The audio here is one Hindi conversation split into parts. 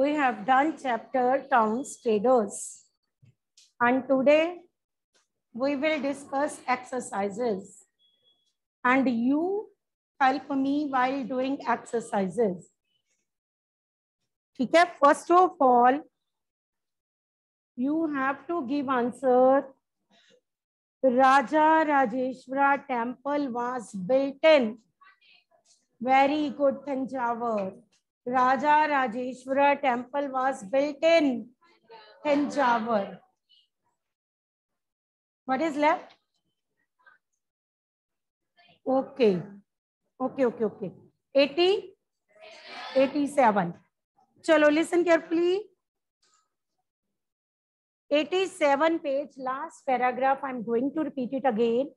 we have done chapter towns traders, and today we will discuss exercises, and you help me while doing exercises. ठीक है, first of all you have to give answer. Raja Rajeshwara temple was built in. Very good, Thanjavur. Raja Rajeshwara temple was built in Thanjavur. What is left? Okay. 87. Chalo, listen carefully. 87 page, last paragraph. I'm going to repeat it again.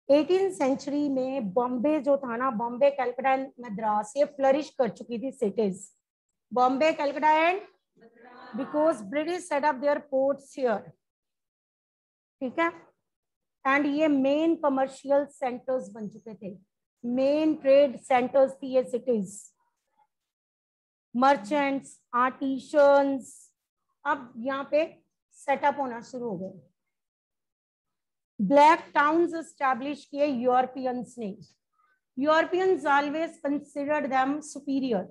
18th century में बॉम्बे जो था ना, बॉम्बे, कलकत्ता एंड मद्रास, ये फ्लरिश कर चुकी थी cities. Bombay, Calcutta and because British set up their ports here. ठीक है, एंड ये मेन कमर्शियल सेंटर्स बन चुके थे, मेन ट्रेड सेंटर्स थी ये सिटीज. मर्चेंट्स, आर्टिशंस अब यहाँ पे सेटअप होना शुरू हो गए. ब्लैक टाउन्स एस्टैब्लिश किए यूरोपियंस ने. Europeans always considered them superior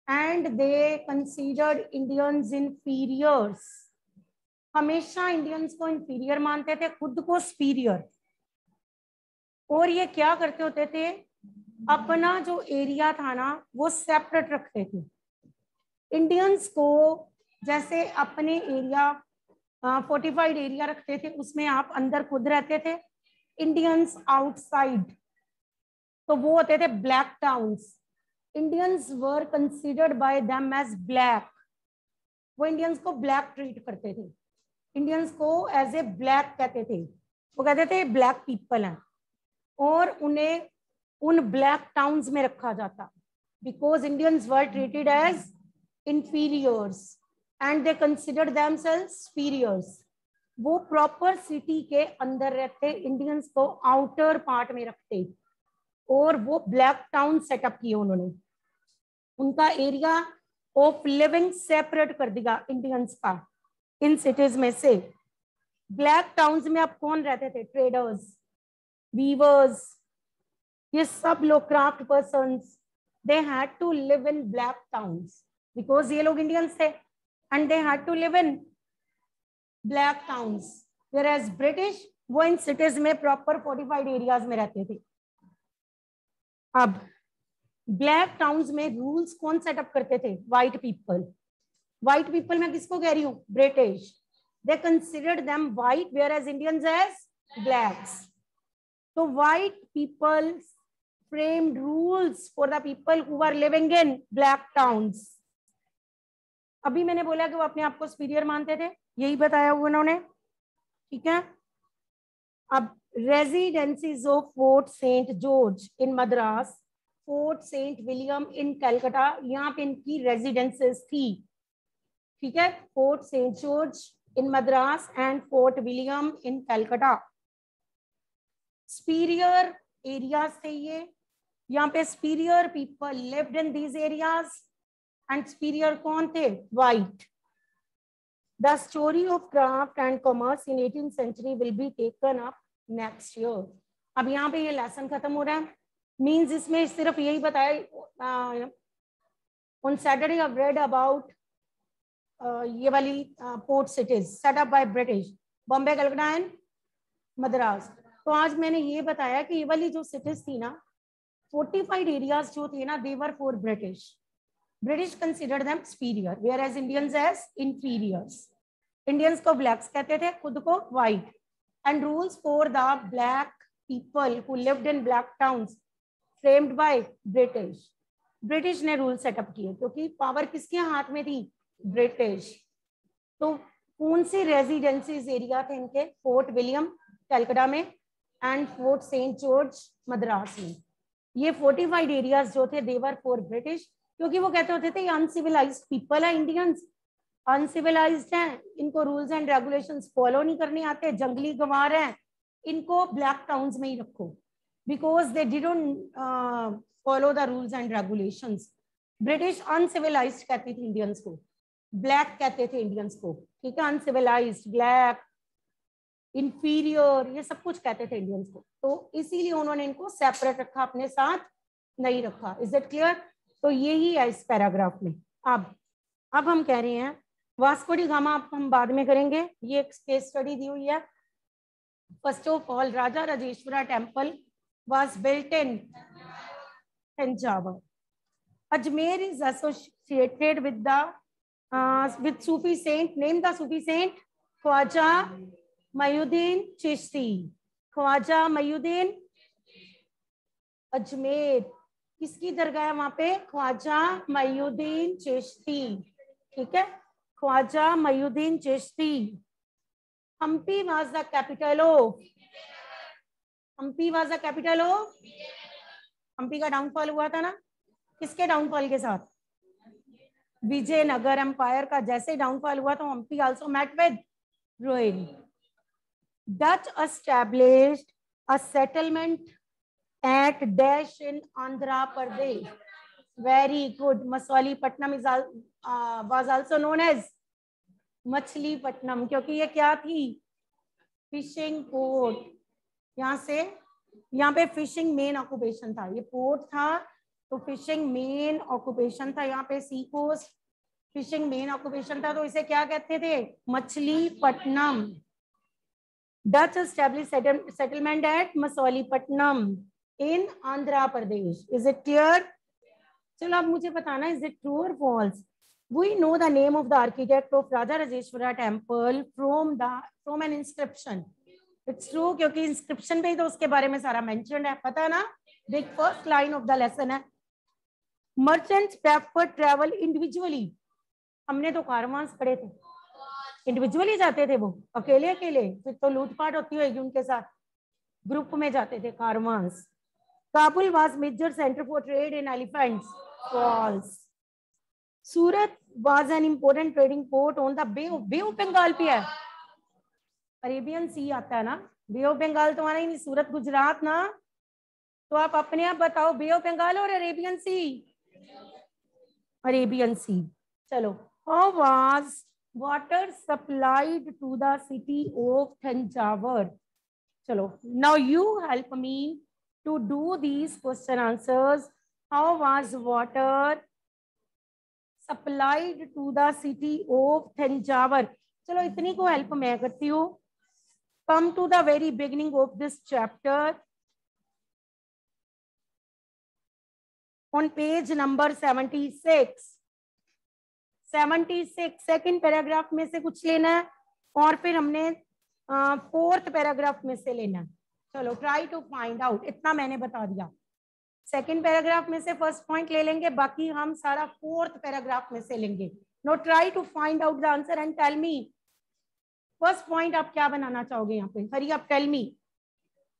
and they considered Indians inferiors. हमेशा इंडियंस को इंफीरियर मानते थे, खुद को सुपीरियर. और ये क्या करते होते थे, अपना जो एरिया था ना वो सेपरेट रखते थे. इंडियंस को जैसे अपने एरिया फोर्टिफाइड एरिया रखते थे, उसमें आप अंदर खुद रहते थे. इंडियंस आउटसाइड, तो वो होते थे black towns. Indians were considered by them as black. वो इंडियंस को ब्लैक ट्रीट करते थे, इंडियंस को एज ए ब्लैक कहते थे. वो कहते थे ब्लैक पीपल हैं, और उन्हें उन ब्लैक टाउन्स में रखा जाता because Indians were treated as inferiors and they considered themselves superiors. वो प्रॉपर सिटी के अंदर रहते, इंडियंस को आउटर पार्ट में रखते, और वो ब्लैक टाउन सेटअप किए उन्होंने. उनका एरिया ऑफ लिविंग सेपरेट कर दिया इंडियंस का इन सिटीज में से. ब्लैक टाउन्स में अब कौन रहते थे? ट्रेडर्स, वीवर्स, ये सब लोग craft persons. They had to live in black towns because ये लोग इंडियंस थे and they had to live in black towns, whereas British वो इन cities में proper fortified areas में रहते थे. अब black towns में rules कौन सेटअप करते थे? white people. white people मैं किसको कह रही हूँ? British. they considered them white whereas Indians as blacks. so white people framed rules for the people who were living in black towns. अभी मैंने बोला कि वो अपने आप को सुपीरियर मानते थे, यही बताया हुआ उन्होंने. ठीक है, अब residencies of Fort Saint George in Madras, Fort Saint William in Calcutta, यहाँ पे इनकी रेजिडेंसेस थी. ठीक है, Fort Saint George in Madras and Fort William in Calcutta. Superior areas थे ये, यहाँ पे superior people lived in these areas. And superior कौन थे? White. The story of craft and commerce in 18th century will be taken up next year. अब यहाँ पे ये लेसन खत्म हो रहा है. मींस इसमें सिर्फ यही बताया. On Saturday I read about ये वाली port cities set up by British, Bombay, Calcutta and Madras. तो आज मैंने ये बताया कि ये वाली जो सिटीज थी ना, फोर्टिफाइड एरियाज जो थे ना, they were for British. British considered them superior, whereas Indians as inferiors. Indians को blacks कहते थे, खुद को white. And rules for the black people who lived in black towns framed by British. British ने रूल सेटअप किए क्योंकि पावर किसके हाथ में थी? ब्रिटिश. तो कौन से रेजिडेंसीज एरिया थे इनके? फोर्ट विलियम कलकत्ता में and Fort Saint George Madras में. ये फोर्टिफाइड एरियाज जो थे, देवर फॉर ब्रिटिश, क्योंकि वो कहते होते थे अनसिविलाइज्ड पीपल है, इंडियंस अनसिविलाइज्ड हैं, इनको रूल्स एंड रेगुलेशंस फॉलो नहीं करने आते, जंगली गंवार हैं, इनको ब्लैक टाउन्स में ही रखो because they didn't follow the rules and regulations. British uncivilised कहती थी इंडियंस को, ब्लैक कहते थे इंडियंस को, ठीक है, अनसिविलाइज्ड, ब्लैक, इंफीरियर, ये सब कुछ कहते थे इंडियंस को, तो इसीलिए उन्होंने इनको सेपरेट रखा, अपने साथ नहीं रखा। Is it clear? तो यही है इस पैराग्राफ में। अब हम कह रहे हैं वास्को डी गामा, अब हम बाद में करेंगे, ये एक केस स्टडी दी हुई है। First of all, Raja Rajeshwara temple was built in Thanjavur. Ajmer is associated with the with Sufi saint. Name the Sufi saint. Khwaja Moinuddin Chishti. Khwaja Moinuddin. Ajmer किसकी दरगाह है वहां पे? ख्वाजा मयूद्दीन चिश्ती, ठीक है, Khwaja Moinuddin Chishti. Hampi was the capital of, Hampi was the capital of, Hampi का डाउनफॉल हुआ था ना, किसके डाउनफॉल के साथ? विजयनगर एम्पायर का जैसे डाउनफॉल हुआ तो Hampi also met with ruin. Dutch established a settlement at Dash in Andhra Pradesh. Very good. Masualipatnam is was also known as Machilipatnam, क्योंकि ये क्या थी? Fishing port. यहाँ से यहाँ पे फिशिंग मेन ऑक्यूपेशन था, ये पोर्ट था तो फिशिंग मेन ऑक्यूपेशन था, यहाँ पे sea coast fishing main occupation था, तो इसे क्या कहते थे? Machilipatnam. Dutch establish settlement at Masulipatnam in Andhra Pradesh. Is it clear? चलो अब मुझे बताना, इज इट ट्रू और false? We know the name of the architect of Raja Rajeshwara temple from an inscription. It's true, क्योंकि इंस्क्रिप्शन पे ही तो उसके बारे में सारा मेंशन है, पता है ना? देख, first line of the lesson है, मर्चेंट्स प्रेफर ट्रैवल इंडिविजुअली। हमने तो कारवांस पढ़े थे, इंडिविजुअली जाते थे वो, अकेले अकेले, फिर तो लूटपाट होती होगी उनके साथ, ग्रुप में जाते थे caravans. Kabul was major centre for trade in elephants. False. Surat was an important trading port on the Bay of Bengal पे है, अरेबियन सी आता है ना, बे ऑफ बंगाल तो आना ही नहीं, सूरत गुजरात ना, तो आप अपने आप बताओ, बे ऑफ बंगाल और अरेबियन सी? Arabian sea. चलो, how was water supplied to the city of Thanjavur? चलो, now you help me to do these question answers. How was water supplied to the city of Thanjavur? चलो, इतनी को हेल्प मैं करती हूँ। Come to the very beginning of this chapter on page number 76। 76 second paragraph में से कुछ लेना है और फिर हमने फोर्थ पैराग्राफ में से लेना है। चलो, ट्राई टू फाइंड आउट, इतना मैंने बता दिया। सेकेंड पैराग्राफ में से फर्स्ट पॉइंट ले लेंगे, बाकी हम सारा फोर्थ पैराग्राफ में से लेंगे। No, try to find out the answer and tell me first point आप क्या बनाना चाहोगे यहाँ पे? Hurry up, tell me.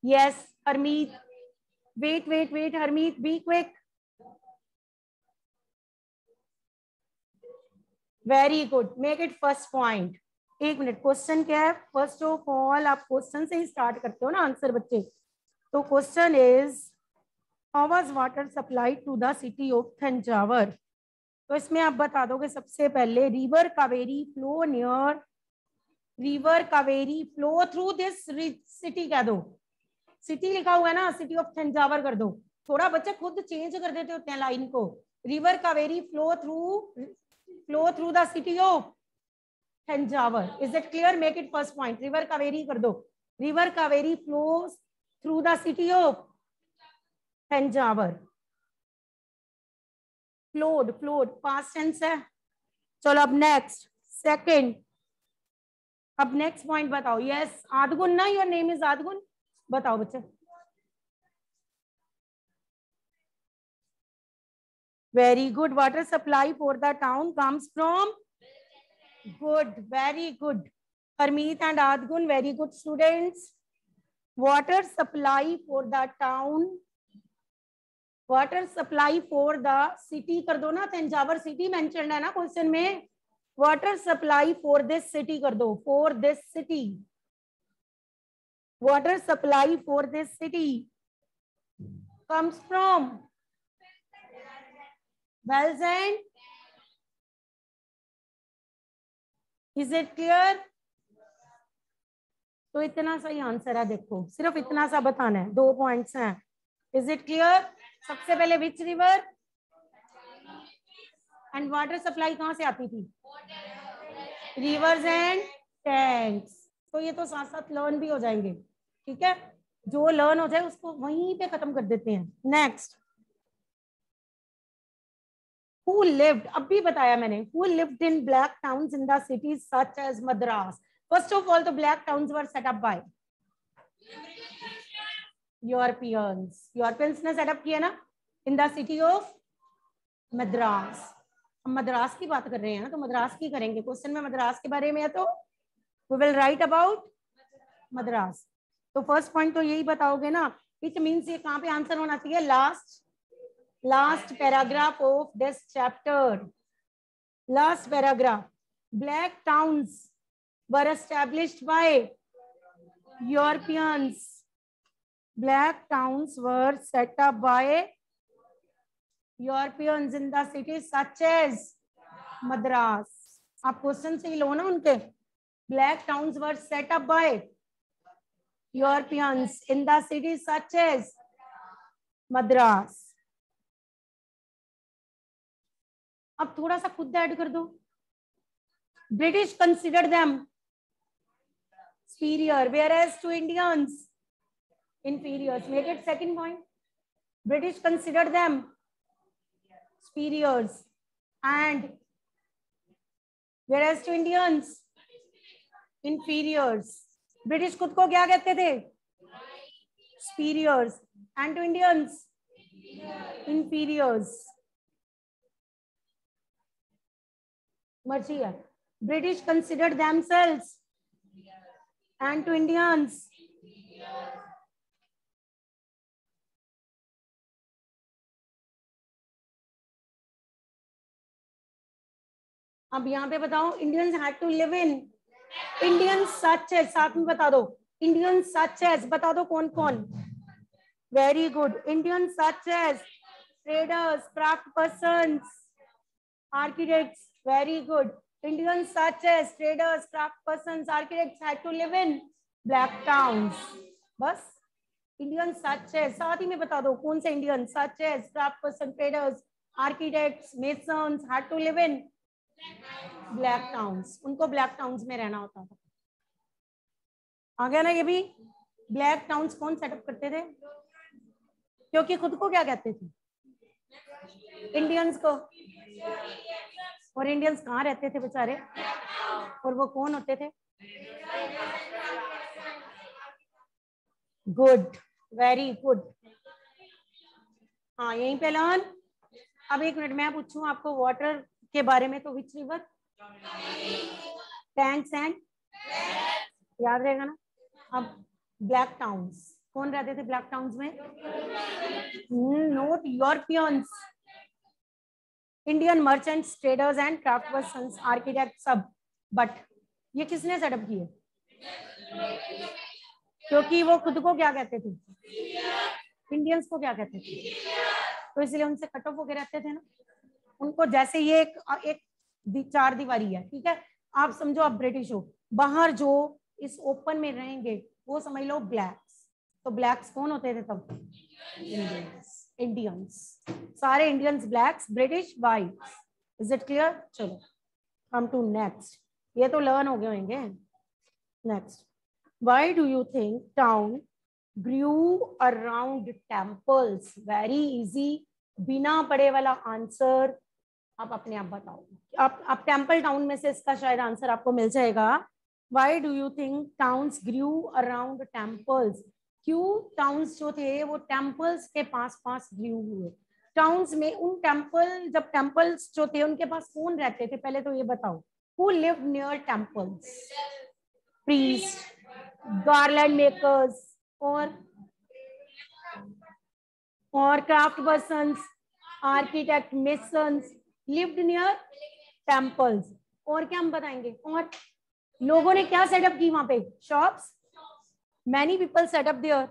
Yes Harmeet, wait wait wait Harmeet, be quick. Very good, make it first point. एक मिनट, क्वेश्चन क्या है? फर्स्ट ऑफ ऑल आप क्वेश्चन से ही स्टार्ट करते हो ना आंसर बच्चे, तो question is how was water supplied to the city of Thanjavur? तो इसमें आप बता दोगे सबसे पहले, river Kaveri flow near, river Kaveri flow through this city कह दो, सिटी लिखा हुआ है ना, सिटी ऑफ तंजावर कर दो। थोड़ा बच्चे खुद चेंज कर देते होते हैं लाइन को। River Kaveri flow through the city of Thanjavur. Is it clear? Make it first point, river Kaveri कर दो। River Kaveri flows through the city of Thanjavur. Flowed, flowed past tense है। चलो अब नेक्स्ट, सेकंड, अब नेक्स्ट पॉइंट बताओ। यस आदगुन ना, योर नेम इज आदगुन, बताओ बच्चे। Very good, water supply for the town comes from, good, very good Harmeet and Aadgun, very good students. Water supply for the town, water supply for the city कर दो ना, तंजावर सिटी मेंशन है ना क्वेश्चन में, water supply for this city कर दो, for this city, water supply for this city comes from, wells and is it clear? तो इतना सही आंसर है, देखो सिर्फ इतना सा बताना है, 2 पॉइंट्स हैं। Is it clear? सबसे पहले which river and water supply कहां से आती थी? Reverse and tanks. तो ये तो साथ साथ लर्न भी हो जाएंगे, ठीक है, जो लर्न हो जाए उसको वहीं पे खत्म कर देते हैं। नेक्स्ट, who lived, अब भी बताया मैंने, who lived in black towns in the cities such as Madras? First of all, the black towns were set up by Europeans. Europeans ने सेटअप किया ना, in the city of Madras. हम मद्रास की बात कर रहे हैं ना, तो मद्रास की करेंगे, क्वेश्चन में मद्रास के बारे में है तो we will write about Madras. तो फर्स्ट पॉइंट तो यही बताओगे ना, which means ये कहाँ पे आंसर होना चाहिए? last paragraph of this chapter. Last paragraph. Black towns were established by Europeans. Black towns were set up by Europeans in the cities such as Madras. आप क्वेश्चन से ही लो ना उनके। Black towns were set up by Europeans in the cities such as Madras. अब थोड़ा सा खुद ऐड कर दो। British considered them superior, whereas to Indians inferiors. Make it second point. British considered them superiors, and whereas to Indians inferiors. British खुद को क्या कहते थे? Superiors, and to Indians inferiors. मर्जी है। British considered themselves and to Indians अब यहाँ पे बताओ, Indians had to live in, Indians such as, साथ में बता दो, Indians such as, बता दो कौन कौन। Very good. Indians such as traders, craft persons, architects. Very good. Indians such as traders, craft persons, architects had to live in black towns. बस Indians such as, साथ ही में बता दो कौन से Indians such as craft person, traders, architects, masons had to live in black towns. उनको black towns में रहना होता था। आ गया ना ये भी? black towns कौन सेटअप करते थे? क्योंकि खुद को क्या कहते थे? इंडियंस को। और इंडियंस कहाँ रहते थे बेचारे? और वो कौन होते थे? Good, very good. हाँ यहीं पे लर्न। अब एक मिनट मैं पूछूं आपको वाटर के बारे में, तो विच रिवर? टैंक्स एंड, याद रहेगा ना। अब ब्लैक टाउन्स, कौन रहते थे ब्लैक टाउन्स में? Note Europeans, Indian merchants, traders and craft persons, architect सब। बट ये किसने सेटअप किए? क्योंकि वो खुद को क्या कहते थे? इंडियंस को क्या कहते थे? तो इसलिए उनसे कट ऑफ होके रहते थे ना। उनको जैसे ये एक चार दीवारी है, ठीक है, आप समझो आप ब्रिटिश हो, बाहर जो इस ओपन में रहेंगे वो समझ लो ब्लैक्स। तो ब्लैक्स कौन होते थे तब? इंडियंस। सारे Indians blacks, British whites. Is it clear? चलो कम टू नेक्स्ट। ये तो लर्न हो गए होंगे। Next, why do you think town grew around temples? Very easy, बिना पढ़े वाला आंसर आप अपने आप बताओ। आप टेम्पल टाउन में से इसका शायद आंसर आपको मिल जाएगा। Why do you think towns grew around temples? क्यों टाउन्स जो थे वो टेम्पल्स के पास पास ग्रू हुए? टाउन्स में उन टेम्पल, जब टेम्पल्स जो थे उनके पास कौन रहते थे पहले तो ये बताओ। Who lived near temples? Priests, garland makers, और craft persons, architect, masons lived near temples. और क्या हम बताएंगे? और लोगों ने क्या सेटअप की वहां पे? Shops. Many people set up their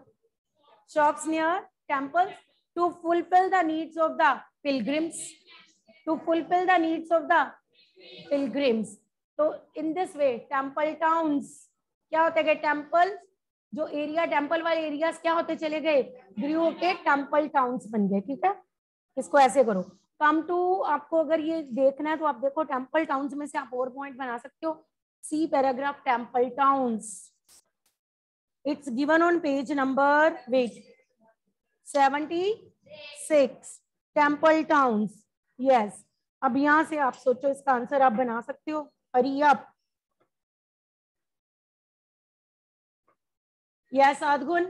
shops near temples to fulfil the needs of the pilgrims. to fulfill the needs of the pilgrims. तो in this way temple towns क्या होते गए, टेम्पल जो एरिया टेम्पल वाले एरियाज क्या होते चले गए, ग्रू के टेम्पल टाउन्स बन गए. ठीक है, इसको ऐसे करो. कम टू, आपको अगर ये देखना है तो आप देखो टेम्पल टाउन्स में से आप और पॉइंट बना सकते हो. See paragraph temple towns. It's given on page number 76. Temple towns. Yes, अब यहां से आप सोचो इसका आंसर आप बना सकते हो. Hurry up. Yes Aadgun.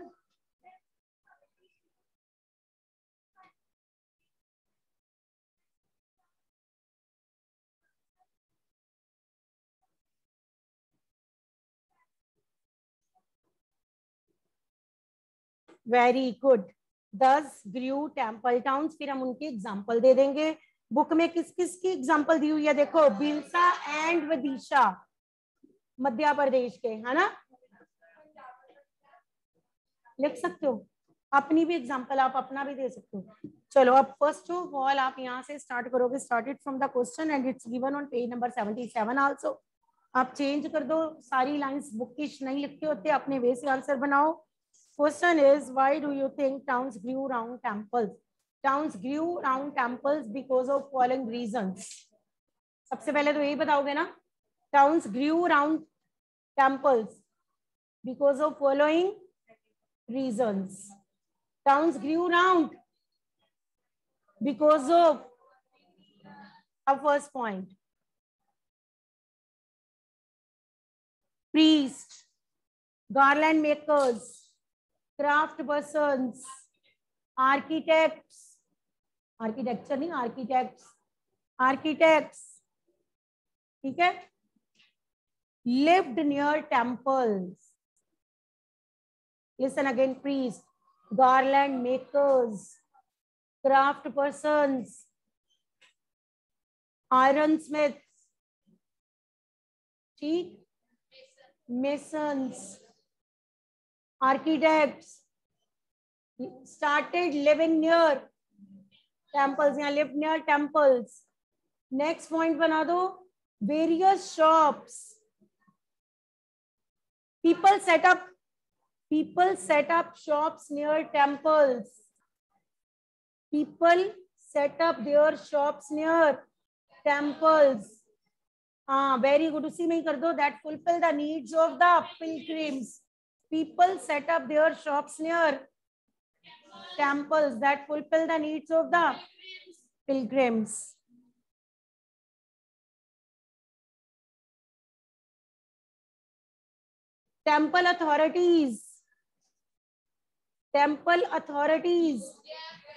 Very good. 10 ग्रू टेम्पल टाउन्स. फिर हम उनकी एग्जाम्पल दे देंगे. बुक में किस किस की एग्जाम्पल दी हुई है, देखो बिलसा एंड विदिशा, मध्य प्रदेश के, है ना. लिख सकते हो अपनी भी एग्जाम्पल, आप अपना भी दे सकते हो. चलो अब फर्स्ट ऑफ ऑल आप यहाँ से स्टार्ट करोगे. Started from the question and it's given on page number 77 also. आप चेंज कर दो, सारी लाइंस बुकिश नहीं लिखते होते, अपने वे से आंसर बनाओ. Question is why do you think towns grew round temples. Towns grew round temples because of following reasons. सबसे पहले तो यही बताओगे ना, towns grew round temples because of following reasons. Towns grew round because of our first point. Priest, garland makers, craft persons, architects, architecture नहीं, architects, ठीक है, lived near temples. Listen again, priest, garland makers, craft persons, ironsmiths, ठीक, masons, architects started living near temples. यहाँ lived near temples. Next point बना दो, various shops. People set up shops near temples. People set up their shops near temples. Very good. उसी में ही कर दो. That fulfill the needs of the pilgrims. People set up their shops near temples that fulfill the needs of the pilgrims. Temple authorities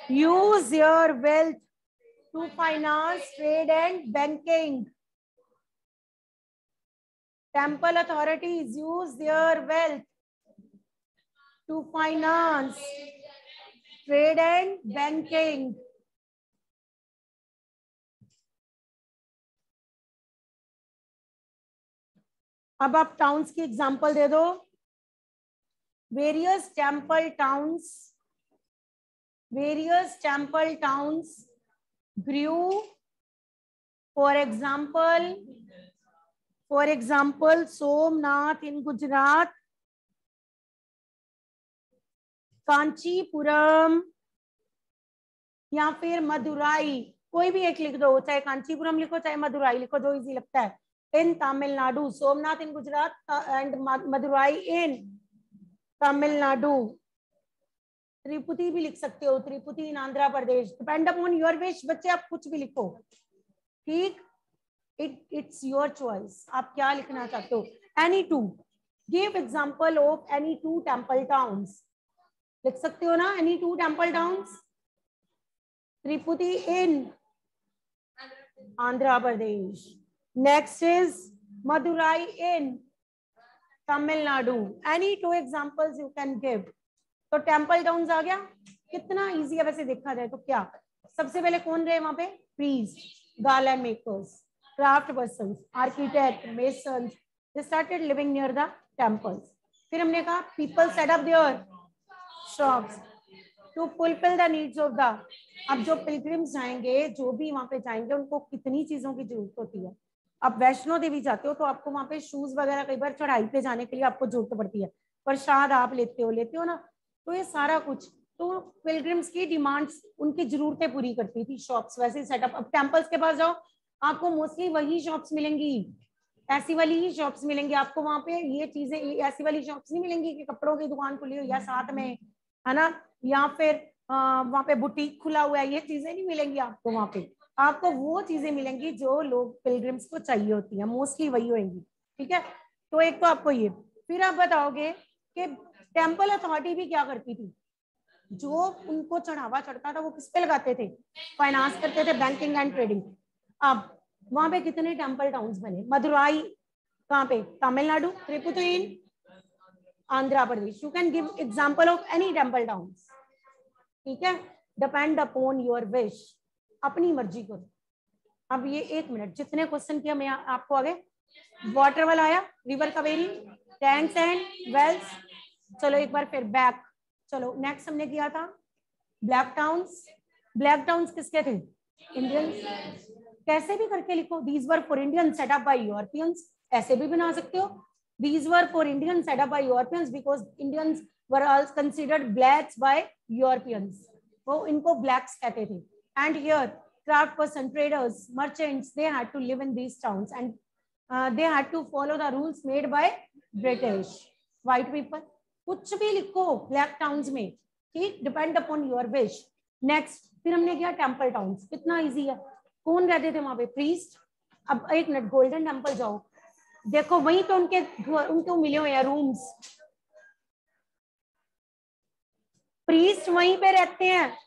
use their wealth to finance trade and banking. Temple authorities use their wealth to finance trade and banking. अब आप टाउन्स की एग्जांपल दे दो. Various temple towns grew. For example, Somnath in Gujarat, Kanchipuram या फिर मदुराई. कोई भी एक लिख दो, चाहे कांचीपुरम लिखो चाहे मदुराई लिखो, जो इजी लगता है. In Tamil Nadu, Somnath in Gujarat and Madurai in Tamil Nadu. त्रिपुटी भी लिख सकते हो, Tirupati in Andhra Pradesh. Depend upon your wish. बच्चे आप कुछ भी लिखो, ठीक. इट्स योर चॉइस, आप क्या लिखना चाहते हो. Any two. Give example of any two temple towns. लिख सकते हो ना, any two temple towns. Tirupati in Andhra Pradesh. Next is Madurai in Tamil Nadu. Any two examples you can give. तो टेम्पल टाउन्स आ गया. कितना इजी है वैसे देखा जाए तो. क्या सबसे पहले कौन रहे वहां पे, priest, garland makers, craft persons, architect, masons. They started living near the temples. फिर हमने कहा people set up their shops. To fulfil the needs of the. अब जो पिलग्रिम्स जाएंगे, जो भी वहां पे जाएंगे, उनको कितनी चीजों की जरूरत होती है। अब वैष्णो देवी जाते हो तो आपको वहां पे शूज वगैरह कई बार चढ़ाई पे जाने के लिए आपको जरूरत पड़ती है, प्रसाद आप लेते हो ना, तो ये सारा कुछ तो पिलग्रिम्स की डिमांड्स, उनकी जरूरतें पूरी करती थी शॉप्स वैसे सेटअप। अब टेम्पल्स के पास जाओ, आपको मोस्टली वही शॉप्स मिलेंगी, ऐसी वाली ही शॉप्स मिलेंगी आपको वहां पे। ये चीजें ऐसी वाली शॉप्स नहीं मिलेंगी कि कपड़ों की दुकान खुली हो या साथ में, है ना, या फिर वहां पे बुटीक खुला हुआ है, ये चीजें नहीं मिलेंगी आपको वहां पे। आपको वो चीजें मिलेंगी जो लोग पिलग्रिम्स को चाहिए होती है, मोस्टली वही होंगी। ठीक है, तो एक तो आपको ये, फिर आप बताओगे कि टेम्पल अथॉरिटी भी क्या करती थी, जो उनको चढ़ावा चढ़ता था वो किस पे लगाते थे, फाइनेंस करते थे, बैंकिंग एंड ट्रेडिंग। अब वहां पे कितने टेम्पल टाउन्स बने, मदुराई कहाँ पे, Tamil Nadu, Tripura, Andhra Pradesh. You can give example of any temple towns. ठीक है, डिपेंड अपॉन योर विश, अपनी मर्जी करो। अब ये 1 मिनट जितने क्वेश्चन किया मैं आपको आगे, वाटर वाला आया, river Kaveri, tanks and wells. चलो एक बार फिर बैक, चलो नेक्स्ट हमने किया था ब्लैक टाउन्स। ब्लैक टाउन्स किसके थे, इंडियंस। कैसे भी करके लिखो, these were for Indian set up by Europeans, ऐसे भी बना सकते हो, these were for Indian set up by Europeans because Indians were also considered blacks by Europeans, वो इनको ब्लैक्स कहते थे। And here craft person, traders, merchants, they had to live in these towns and they had to follow the rules made by British. White people, कुछ भी लिखो ब्लैक टाउन्स में, ठीक, depend upon your wish. Next फिर हमने किया टेम्पल टाउन्स, कितना इजी है, कौन रहते थे वहां पे, प्रीस्ट। अब 1 मिनट, गोल्डन टेम्पल जाओ, देखो वहीं पे उनको मिले हुए हैं रूम्स, प्रीस्ट वहीं पे रहते हैं।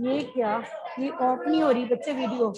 ये क्या, ये ऑफ नहीं हो रही बच्चे वीडियो,